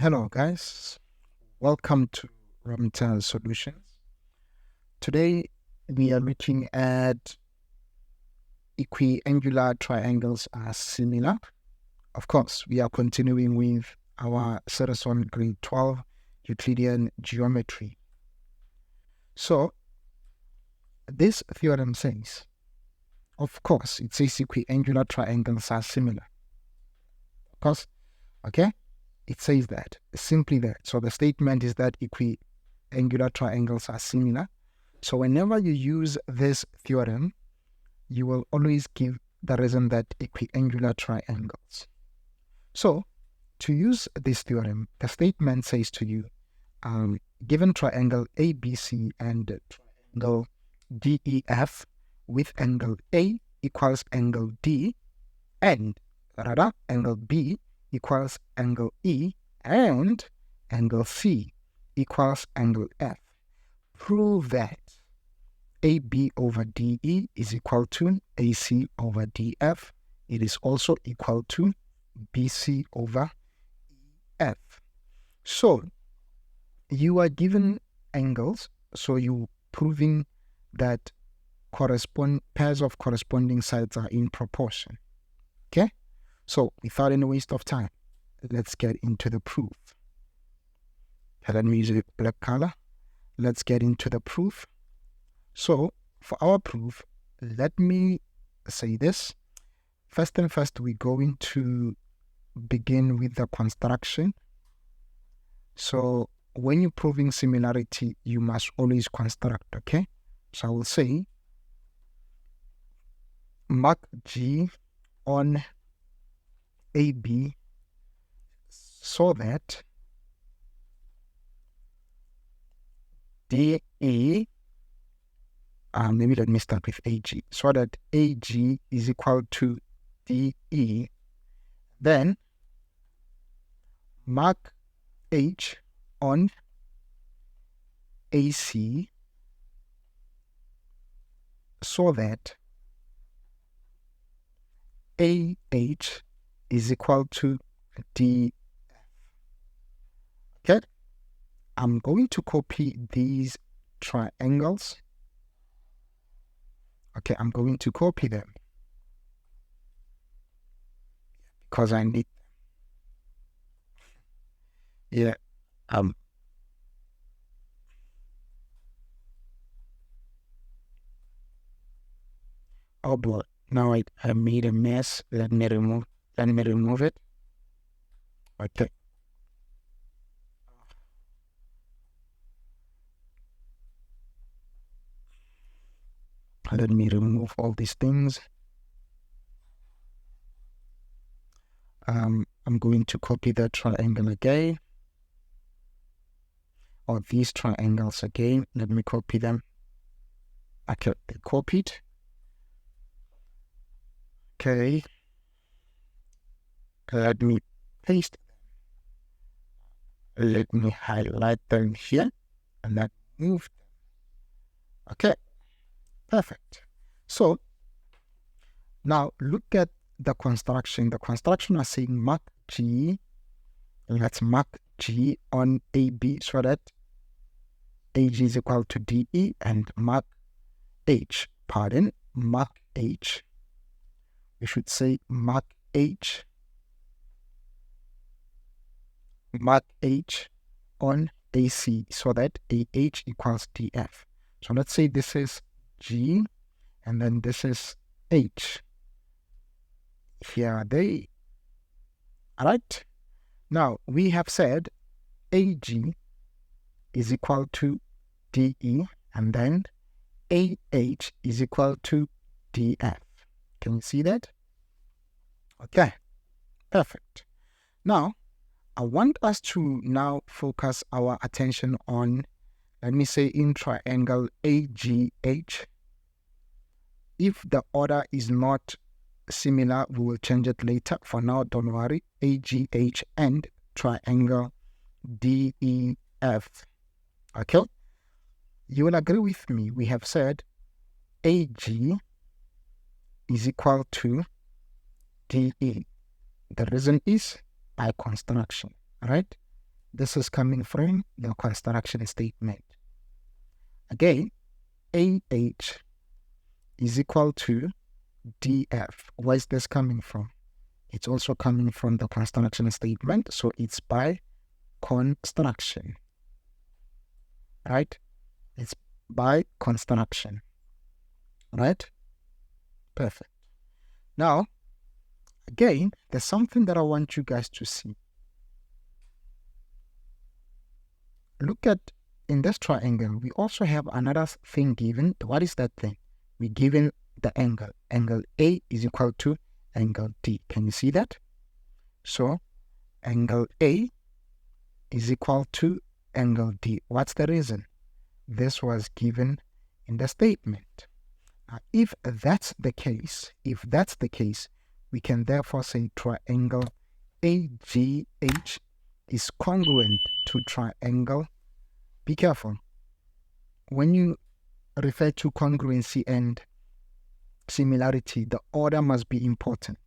Hello guys, welcome to Ramtel Solutions. Today we are looking at equiangular triangles are similar. Of course, we are continuing with our series on grade 12 Euclidean geometry. So this theorem says, of course, it says equiangular triangles are similar. Of course, okay? It says that, simply that. So the statement is that equiangular triangles are similar. So whenever you use this theorem, you will always give the reason that equiangular triangles. So to use this theorem, the statement says to you, given triangle ABC and triangle DEF with angle A equals angle D, and rather angle B equals angle E, and angle C equals angle F. Prove that AB over DE is equal to AC over DF. It is also equal to BC over EF. So you are given angles, so you proving that pairs of corresponding sides are in proportion. Okay? So without any waste of time, let's get into the proof. Let me use a black color. Let's get into the proof. So for our proof, let me say this. First and first, we're going to begin with the construction. So when you're proving similarity, you must always construct, okay? So I will say mark G on AB so that DE, maybe let me start with AG, so that AG is equal to DE. Then mark H on AC so that AH is equal to DF. Okay, I'm going to copy these triangles. Okay, I'm going to copy them because I need them. Yeah. Oh boy, now I made a mess. Let me remove it. Okay. Let me remove all these things. I'm going to copy the triangle again, or these triangles again. Let me copy them. Okay, they copied. Okay. Let me paste them. Let me highlight them here, and then move them. Okay, perfect. So now look at the construction. The construction is saying mark G. Let's mark G on AB so that AG is equal to DE, and mark H. Mark H. We should say mark H. Mark H on AC so that AH equals DF. So let's say this is G and then this is H. Here are they. All right. Now we have said AG is equal to DE and then AH is equal to DF. Can you see that? Okay, perfect. Now, I want us to now focus our attention on, let me say, in triangle AGH. If the order is not similar, we will change it later. For now, don't worry. AGH and triangle DEF. Okay? You will agree with me. We have said AG is equal to DE. The reason is by construction, right? This is coming from the construction statement. Again, AH is equal to DF. Where is this coming from? It's also coming from the construction statement, so it's by construction, right? It's by construction, right? Perfect. Now, again, there's something that I want you guys to see. Look at, in this triangle, we also have another thing given. What is that thing? We're given the angle. Angle A is equal to angle D. Can you see that? So, angle A is equal to angle D. What's the reason? This was given in the statement. Now, if that's the case, we can therefore say triangle AGH is congruent to triangle. Be careful. When you refer to congruency and similarity, the order must be important.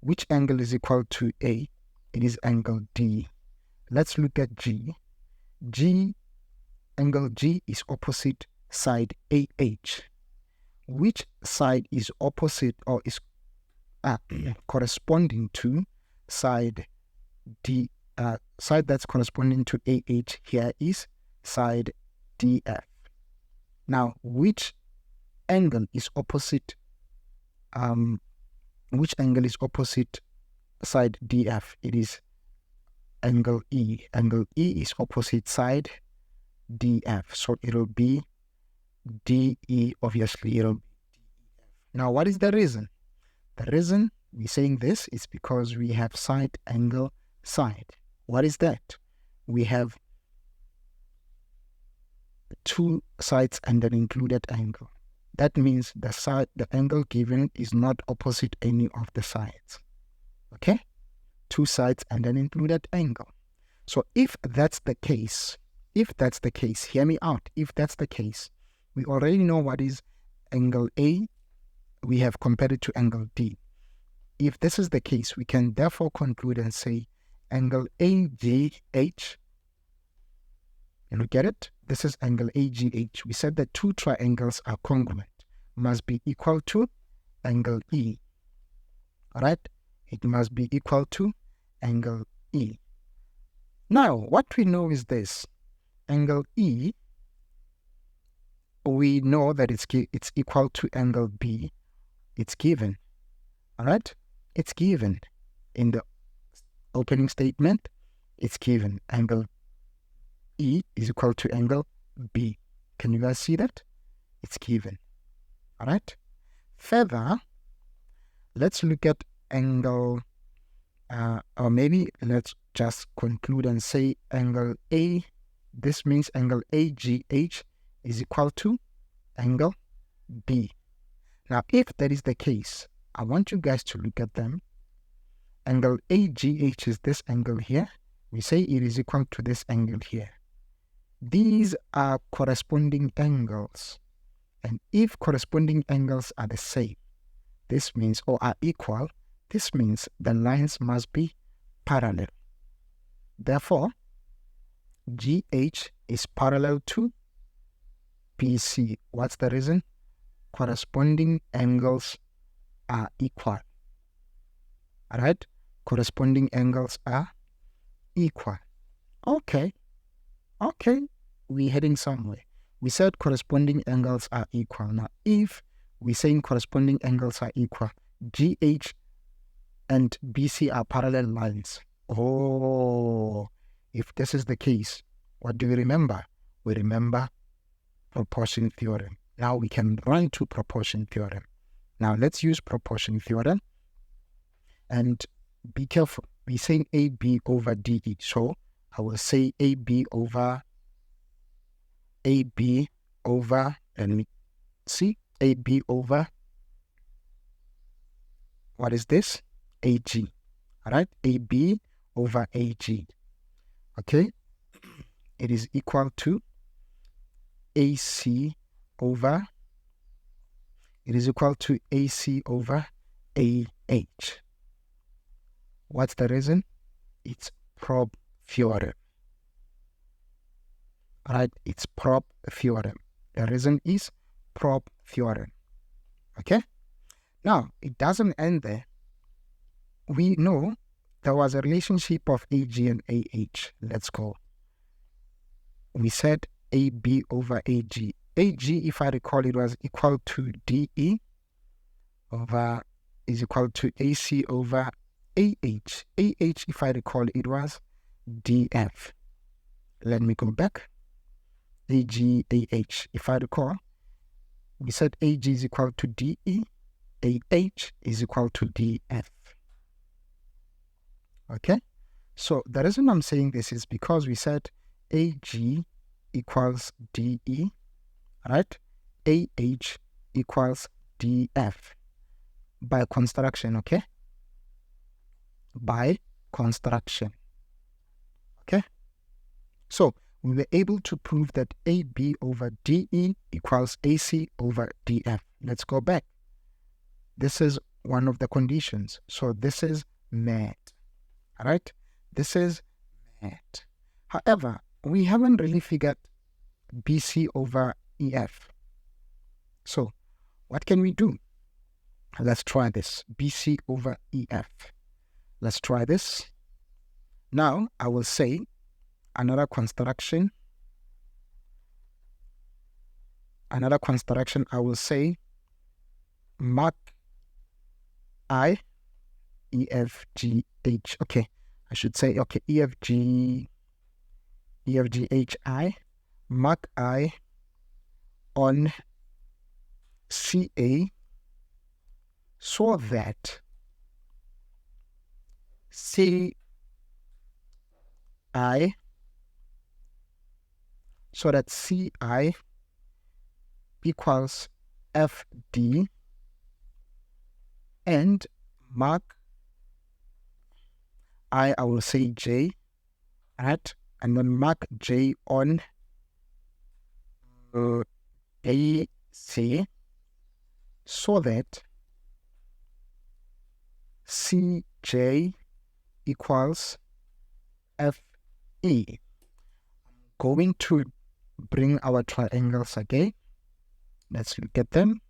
Which angle is equal to A? It is angle D. Let's look at G. Angle G is opposite side AH. Which side is opposite or is corresponding to side D? Side that's corresponding to AH here is side DF. Now, which angle is opposite? Which angle is opposite side DF? It is angle E. Angle E is opposite side DF, so it'll be DE. Obviously, it'll be DEF. Now, what is the reason? The reason we're saying this is because we have side, angle, side. What is that? We have two sides and an included angle. That means the angle given is not opposite any of the sides. Okay? Two sides and an included angle. So if that's the case, hear me out. If that's the case, we already know what is angle A. We have compared it to angle D. If this is the case, we can therefore conclude and say angle AGH. You look at it. This is angle AGH. We said that two triangles are congruent, must be equal to angle E. Alright? It must be equal to angle E. Now, what we know is this. Angle E, we know that it's equal to angle B. It's given. Alright? It's given. In the opening statement, it's given. Angle E is equal to angle B. Can you guys see that? It's given. Alright? Further, let's look at angle, or maybe let's just conclude and say angle A. This means angle AGH is equal to angle B. Now, if that is the case, I want you guys to look at them. Angle AGH is this angle here. We say it is equal to this angle here. These are corresponding angles. And if corresponding angles are the same, this means, or are equal, this means the lines must be parallel. Therefore, GH is parallel to PC. What's the reason? Corresponding angles are equal. Alright? Corresponding angles are equal. Okay. We're heading somewhere. We said corresponding angles are equal. Now, if we're saying corresponding angles are equal, GH and BC are parallel lines. Oh, if this is the case, what do we remember? We remember proportion theorem. Now we can run to proportion theorem. Now let's use proportion theorem. And be careful. We're saying AB over DE. So I will say AB over, let me see, AB over, what is this? AG. Alright, AB over AG. Okay, it is equal to AC over, AH. What's the reason? It's prop theorem. right? It's prop theorem. The reason is prop theorem. Okay? Now, it doesn't end there. We know there was a relationship of AG and AH. Let's go. We said AB over AG. AG, if I recall, it was equal to DE over is equal to AC over AH. AH, if I recall, it was DF. Let me go back. AG, AH. If I recall, we said AG is equal to DE, AH is equal to DF. Okay? So the reason I'm saying this is because we said AG equals DE, right? AH equals DF by construction, okay? By construction. Okay? So we were able to prove that AB over DE equals AC over DF. Let's go back. This is one of the conditions. So this is met. All right? This is met. However, we haven't really figured BC over EF. So what can we do? Let's try this. BC over EF. Let's try this. Now I will say another construction. I will say mark I EFGH. Okay, I should say okay EFGHI. Mark I on CA so that CI equals FD and mark I will say J, right? And then mark J on AC so that CJ equals FE. Going to bring our triangles again. Let's look at them.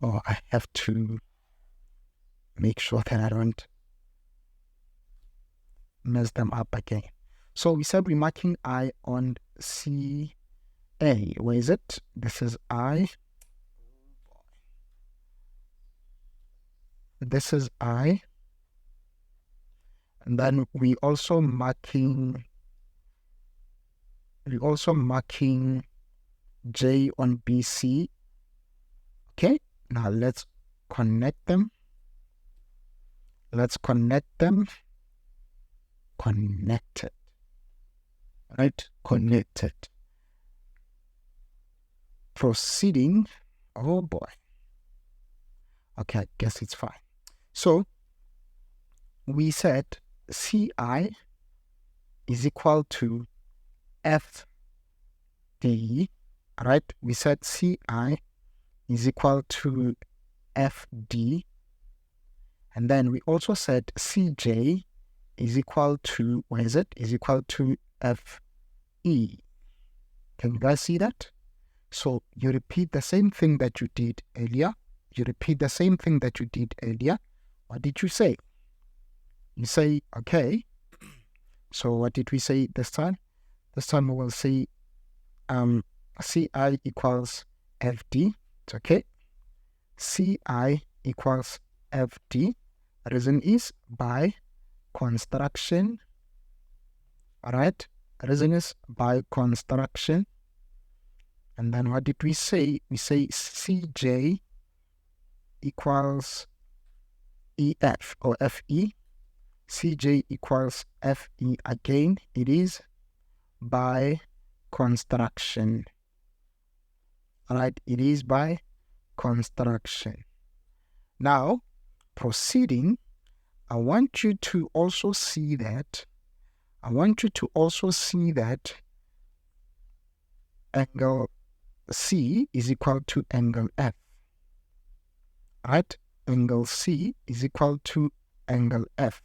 Oh, I have to make sure that I don't mess them up again. So we said we're marking I on CA. Where is it? This is I. This is I. And then we also marking J on BC. Okay, now let's connect them. Connected. Right? Connected. Proceeding. Oh boy. Okay, I guess it's fine. So we said CI is equal to FD, right? We said CI is equal to FD. And then we also said CJ is equal to, where is it? Is equal to FE. Can you guys see that? So you repeat the same thing that you did earlier. What did you say? You say, okay. So what did we say this time? This time we will say CI equals FD. It's okay. CI equals FD. The reason is by construction. Alright? The reason is by construction. And then what did we say? We say CJ equals EF or FE. CJ equals FE again. It is by construction. Alright, it is by construction. Now, proceeding, I want you to also see that angle C is equal to angle F. Right? Angle C is equal to angle F.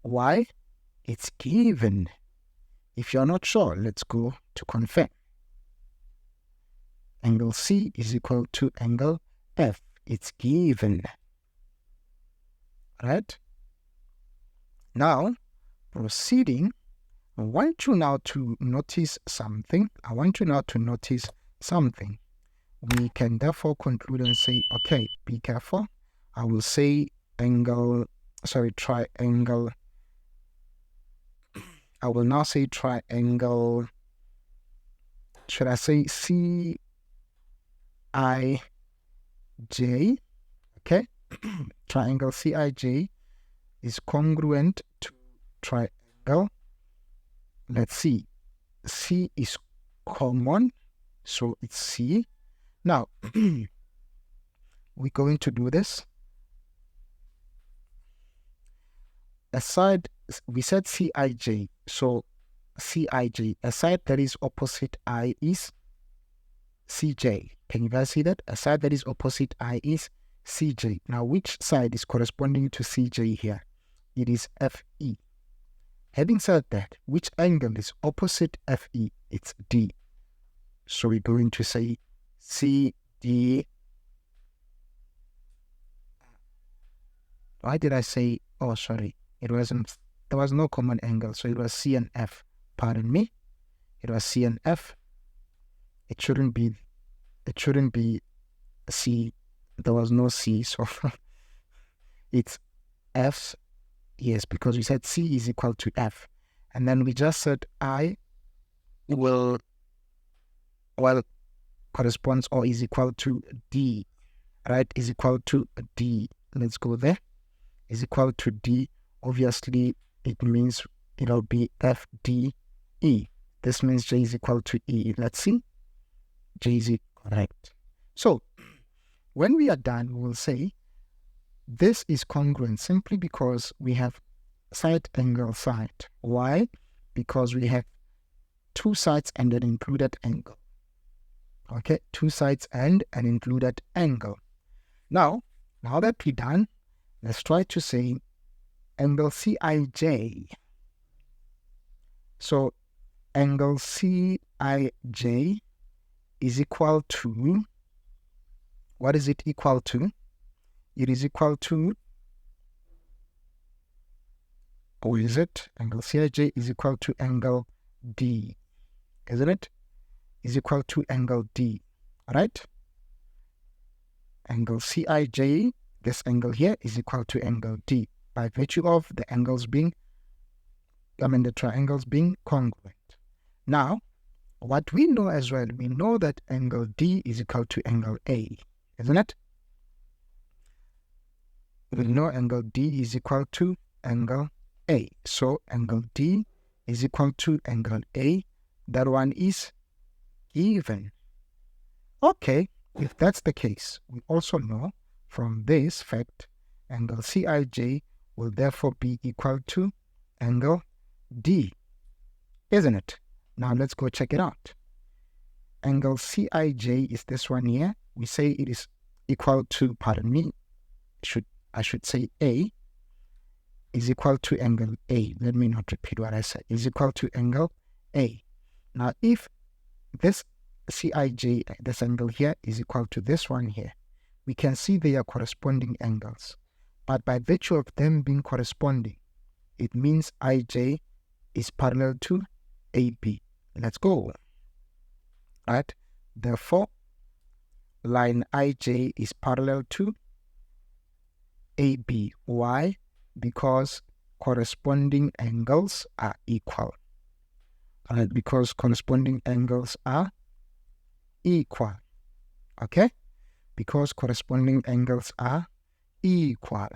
Why? It's given. If you're not sure, let's go to confirm. Angle C is equal to angle F. It's given. Right? Now, proceeding, I want you now to notice something. We can therefore conclude and say, okay, be careful. I will say triangle. I will now say triangle. Should I say CIJ? Okay. Triangle CIJ is congruent to triangle. Let's see. C is common, so it's C. Now, we're going to do this. Aside, we said CIJ, so CIJ, a side that is opposite I is CJ. Can you guys see that? A side that is opposite I is CJ. Now, which side is corresponding to CJ here? It is FE. Having said that, which angle is opposite FE? It's D. So we're going to say CD. Why did I say, oh, sorry, it wasn't, there was no common angle, so it was C and F. Pardon me. It was C and F. It shouldn't be C. There was no C, so it's F. Yes, because we said C is equal to F. And then we just said I will, corresponds or is equal to D, right? Is equal to D. Let's go there. Is equal to D. Obviously, it means it'll be FDE. This means J is equal to E. Let's see. J is correct. So, when we are done, we will say this is congruent simply because we have side angle side. Why? Because we have two sides and an included angle. Okay, two sides and an included angle. Now that we're done, let's try to say angle CIJ. So angle CIJ is equal to, what is it equal to? It is equal to, or is it? Angle CIJ is equal to angle D, isn't it? Is equal to angle D, right? Angle CIJ, this angle here, is equal to angle D by virtue of the angles being, the triangles being congruent. Now, what we know as well, we know that angle D is equal to angle A, isn't it? We know angle D is equal to angle A. So angle D is equal to angle A. That one is given. Okay, if that's the case, we also know from this fact, angle CIJ will therefore be equal to angle D, isn't it? Now let's go check it out. Angle CIJ is this one here. We say it is equal to, pardon me, I should say A is equal to angle A. Let me not repeat what I said. Is equal to angle A. Now, if this CIJ, this angle here, is equal to this one here, we can see they are corresponding angles. But by virtue of them being corresponding, it means IJ is parallel to AB. Let's go. Right? Therefore, line IJ is parallel to AB. Why? Because corresponding angles are equal. Because corresponding angles are equal. Okay? Because corresponding angles are equal.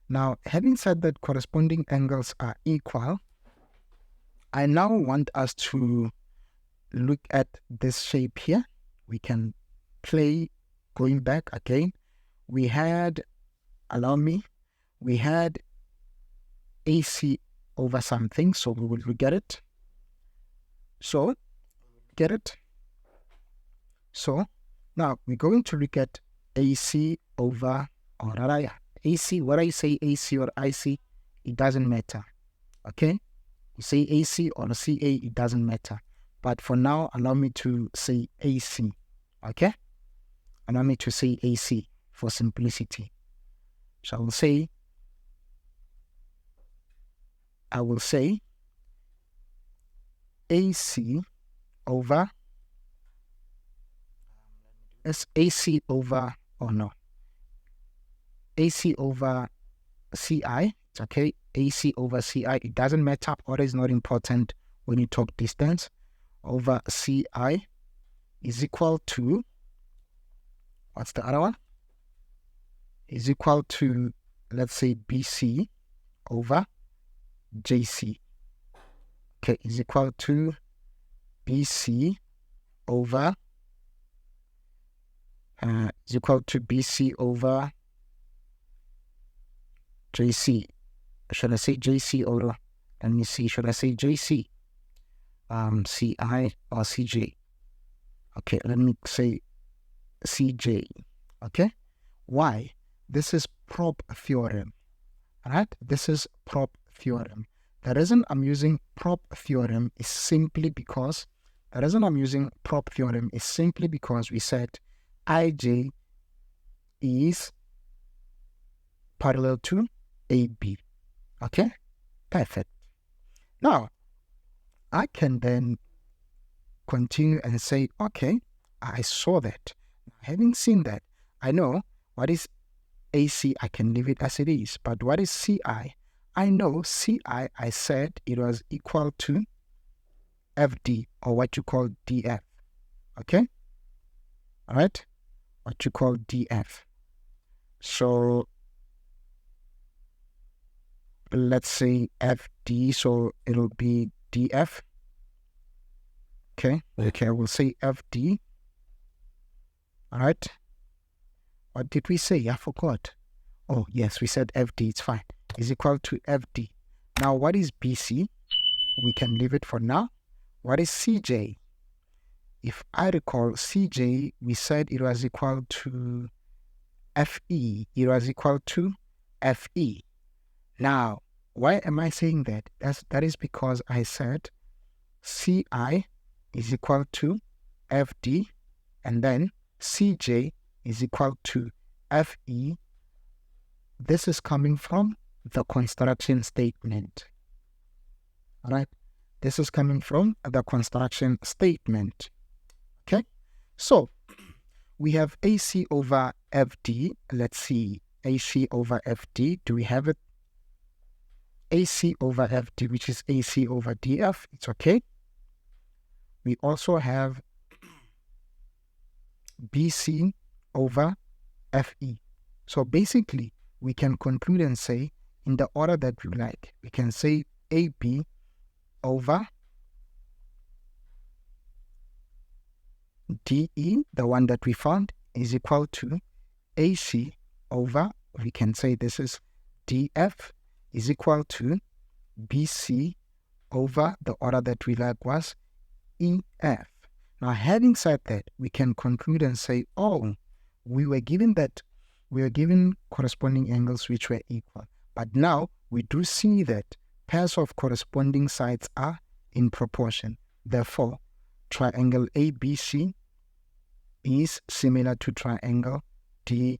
Now, having said that corresponding angles are equal, I now want us to look at this shape here. We can play going back again. We had, allow me, we had AC over something, so we will get it. So, get it? So, now we're going to look at AC over, or rather, AC, whether you say AC or IC, it doesn't matter. Okay? You say AC or CA, it doesn't matter. But for now, allow me to say AC. Okay? Allow me to say AC for simplicity. So I will say AC over AC over CI. It's okay. AC over CI. It doesn't matter. Order is not important when you talk distance. Over CI is equal to, what's the other one? Is equal to, let's say, BC over JC. Okay, is equal to BC over JC. Should I say JC or let me see, should I say JC? CI or CJ? Okay, let me say CJ. Okay, why? This is prop theorem. Alright, this is prop theorem. The reason I'm using prop theorem is simply because we said IJ is parallel to AB. Okay, perfect. Now, I can then continue and say, okay, I saw that. Having seen that, I know what is AC, I can leave it as it is. But what is CI? I know CI, I said it was equal to FD, or what you call DF. Okay? All right? What you call DF. So let's say FD, so it'll be DF. Okay, we'll say FD. All right. What did we say? I forgot. Oh, yes, we said FD, it's fine. Is equal to FD. Now, what is BC? We can leave it for now. What is CJ? If I recall, CJ, we said it was equal to FE. It was equal to FE. Now, why am I saying that? That is because I said CI is equal to FD, and then CJ is equal to FE. This is coming from the construction statement. All right? This is coming from the construction statement. Okay? So, we have AC over FD. Let's see. AC over FD. Do we have it? AC over FD, which is AC over DF. It's okay. We also have BC over FE. So basically, we can conclude and say, in the order that we like, we can say AB over DE, the one that we found, is equal to AC over, we can say this is DF, is equal to BC over the order that we like was EF. Now, having said that, we can conclude and say, oh, we were given corresponding angles which were equal. But now we do see that pairs of corresponding sides are in proportion. Therefore, triangle ABC is similar to triangle DEF.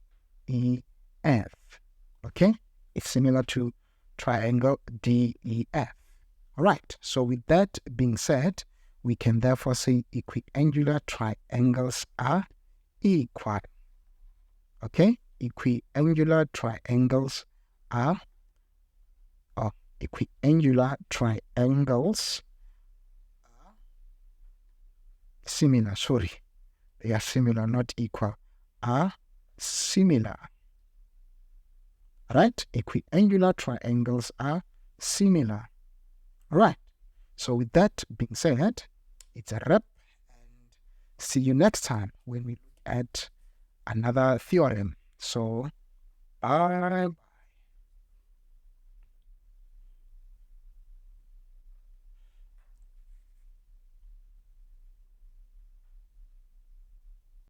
Okay? It's similar to triangle DEF. All right. So with that being said, we can therefore say equiangular triangles are equal. Okay? Equiangular triangles are similar. Sorry. They are similar, not equal. Are similar. Right? Equiangular triangles are similar. All right. So with that being said, it's a wrap. And see you next time when we look at another theorem. So, bye.